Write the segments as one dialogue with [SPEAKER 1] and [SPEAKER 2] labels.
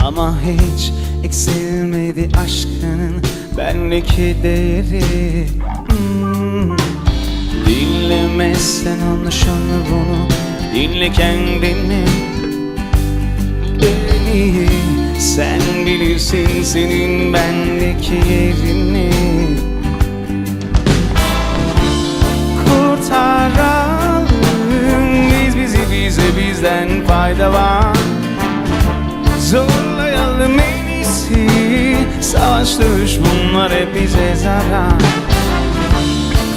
[SPEAKER 1] Ama hiç eksilmedi aşkının bendeki değeri. Dinlemezsen onu şunu bunu, dinle kendini, beni. Sen bilirsin senin bendeki yerini. Kurtaralım biz bizi, bize bizden fayda var. Zorlayalım en iyisi, savaş dövüş bunlar hep bize zarar.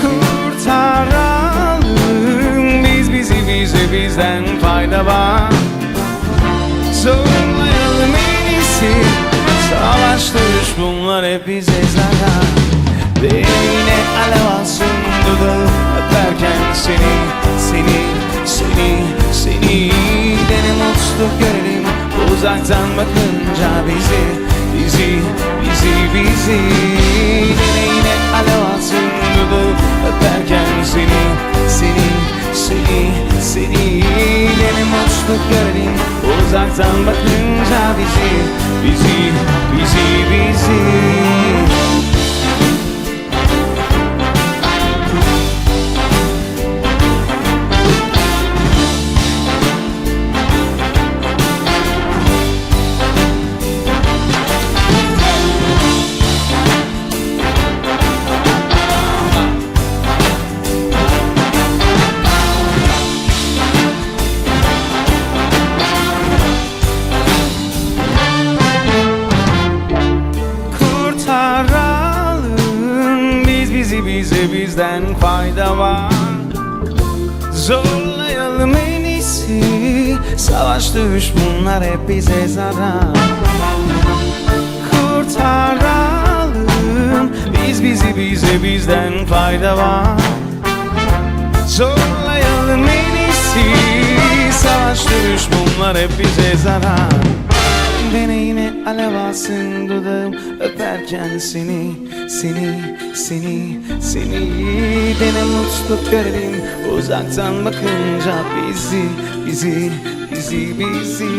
[SPEAKER 1] Kurtaralım biz bizi, bize bizden fayda var. Zorlayalım en iyisi, savaş dövüş bunlar hep bize zarar. Ve yine alev alsın dudağım öperken seni, seni, seni, seni. Dene mutlu görelim uzaktan bakınca bizi, bizi, bizi, bizi. Dene yine alev alsın dudağım öperken seni, seni, seni, seni. Dene mutlu görelim uzaktan bakınca bizi, bizi, bizi, bizi. Bize bizden fayda var. Zorlayalım en iyisi, savaş dövüş bunlar hep bize zarar. Kurtaralım biz bizi, bize bizden fayda var. Zorlayalım en iyisi, savaş dövüş bunlar hep bize zarar. Beni yine alev alsın dudağım öperken seni, seni, seni, seni. Dene mutlu görelim uzaktan bakınca bizi, bizi, bizi, bizi.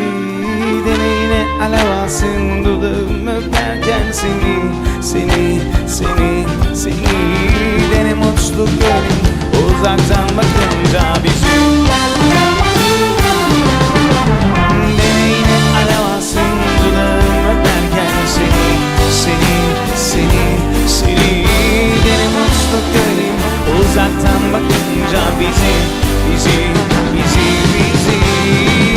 [SPEAKER 1] Dene yine alev alsın dudağım öperken seni, seni, seni, seni. Dene mutlu görelim uzaktan bakınca bizi. Uzaktan bakınca bizi, bizi, bizi, bizi.